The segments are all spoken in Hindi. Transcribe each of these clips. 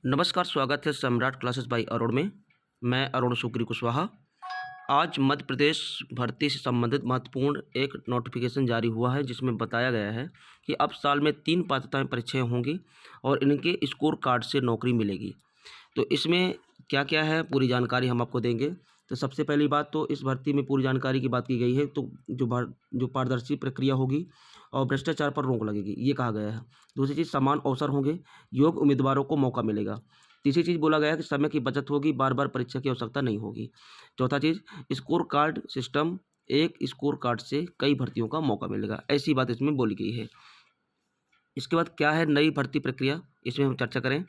नमस्कार, स्वागत है सम्राट क्लासेस बाय अरुण में। मैं अरुण शुक्री कुशवाहा। आज मध्य प्रदेश भर्ती से संबंधित महत्वपूर्ण एक नोटिफिकेशन जारी हुआ है, जिसमें बताया गया है कि अब साल में 3 पात्रताएं परीक्षाएं होंगी और इनके स्कोर कार्ड से नौकरी मिलेगी। तो इसमें क्या-क्या है, पूरी जानकारी हम आपको देंगे। तो सबसे पहली बात, तो इस भर्ती में पूरी जानकारी की बात की गई है, तो जो पारदर्शी प्रक्रिया होगी और भ्रष्टाचार पर रोक लगेगी, ये कहा गया है। दूसरी चीज़, समान अवसर होंगे, योग्य उम्मीदवारों को मौका मिलेगा। तीसरी चीज़ बोला गया है कि समय की बचत होगी, बार-बार परीक्षा की आवश्यकता नहीं होगी। चौथा चीज़, स्कोर कार्ड सिस्टम, एक स्कोर कार्ड से कई भर्तियों का मौका मिलेगा, ऐसी बात इसमें बोली गई है। इसके बाद क्या है नई भर्ती प्रक्रिया, इसमें हम चर्चा करें।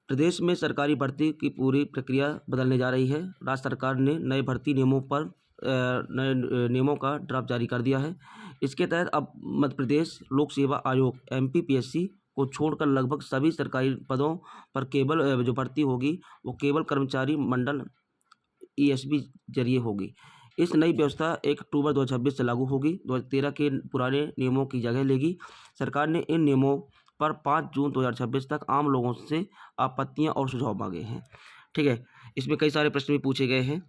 प्रदेश में सरकारी भर्ती की पूरी प्रक्रिया बदलने जा रही है। राज्य सरकार ने नए भर्ती नियमों पर नए नियमों का ड्राफ्ट जारी कर दिया है। इसके तहत अब मध्य प्रदेश लोक सेवा आयोग एमपीपीएससी को छोड़कर लगभग सभी सरकारी पदों पर केवल जो भर्ती होगी वो केवल कर्मचारी मंडल ईएसबी जरिए होगी। इस नई व्यवस्था 1 अक्टूबर 2026 से लागू होगी। 2013 के पुराने नियमों की जगह लेगी। सरकार ने इन नियमों पर 5 जून 2026 तक आम लोगों से आपत्तियां और सुझाव मांगे हैं। ठीक है, इसमें कई सारे प्रश्न भी पूछे गए हैं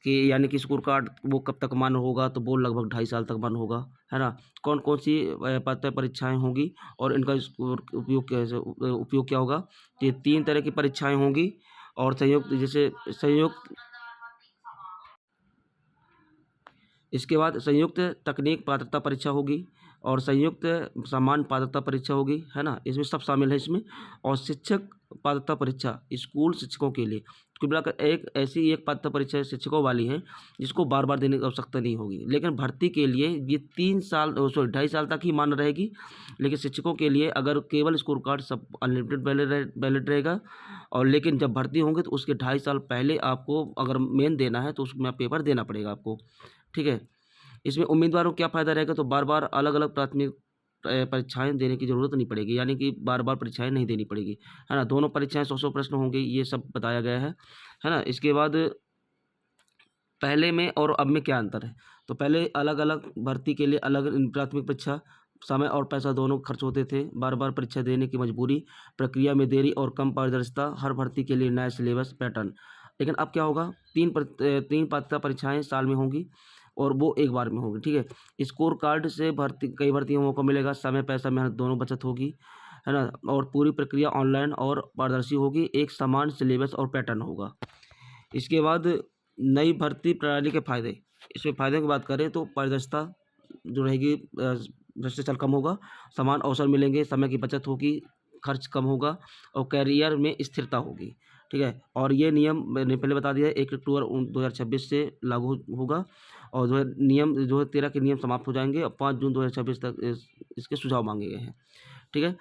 कि यानी कि स्कोर कार्ड वो कब तक मान्य होगा, तो वो लगभग 2.5 साल तक मान्य होगा, है ना। कौन कौन सी पात्रता परीक्षाएं होंगी और इनका स्कोर उपयोग क्या होगा। ये 3 तरह की परीक्षाएं होंगी और संयुक्त, जैसे संयुक्त, इसके बाद संयुक्त तकनीक पात्रता परीक्षा होगी और संयुक्त सामान्य पात्रता परीक्षा होगी, है ना। इसमें सब शामिल है इसमें। और शिक्षक पात्रता परीक्षा स्कूल शिक्षकों के लिए कुल मिलाकर एक पात्रता परीक्षा शिक्षकों वाली है, जिसको बार बार देने की आवश्यकता नहीं होगी। लेकिन भर्ती के लिए ये 3 साल 2.5 साल तक ही मान्य रहेगी। लेकिन शिक्षकों के लिए अगर केवल स्कोर कार्ड सब अनलिमिटेड वैलिड रहेगा। और लेकिन जब भर्ती होंगे तो उसके 2.5 साल पहले आपको अगर मेन देना है तो उसमें पेपर देना पड़ेगा आपको। ठीक है, इसमें उम्मीदवारों को क्या फ़ायदा रहेगा, तो बार-बार अलग-अलग प्राथमिक परीक्षाएँ देने की ज़रूरत नहीं पड़ेगी, यानी कि बार-बार परीक्षाएँ नहीं देनी पड़ेगी, है ना। दोनों परीक्षाएँ 100-100 प्रश्न होंगे, ये सब बताया गया है ना। इसके बाद पहले में और अब में क्या अंतर है, तो पहले अलग-अलग भर्ती के लिए अलग प्राथमिक परीक्षा, समय और पैसा दोनों खर्च होते थे, बार-बार परीक्षा देने की मजबूरी, प्रक्रिया में देरी और कम पारदर्शिता, हर भर्ती के लिए नया सिलेबस पैटर्न। लेकिन अब क्या होगा, 3 पात्रता परीक्षाएँ साल में होंगी और वो एक बार में होगी। ठीक है, स्कोर कार्ड से कई भर्तियों में मौका मिलेगा, समय, पैसा, मेहनत दोनों बचत होगी, है ना। और पूरी प्रक्रिया ऑनलाइन और पारदर्शी होगी, एक समान सिलेबस और पैटर्न होगा। इसके बाद नई भर्ती प्रणाली के फ़ायदे, इसमें फ़ायदे की बात करें तो पारदर्शिता जो रहेगी, भ्रष्टाचार कम होगा, समान अवसर मिलेंगे, समय की बचत होगी, खर्च कम होगा और करियर में स्थिरता होगी। ठीक है, और ये नियम मैंने पहले बता दिया है 1 अक्टूबर 2026 से लागू होगा और जो है नियम 2013 के नियम समाप्त हो जाएंगे और 5 जून 2026 तक इसके सुझाव मांगे गए हैं। ठीक है,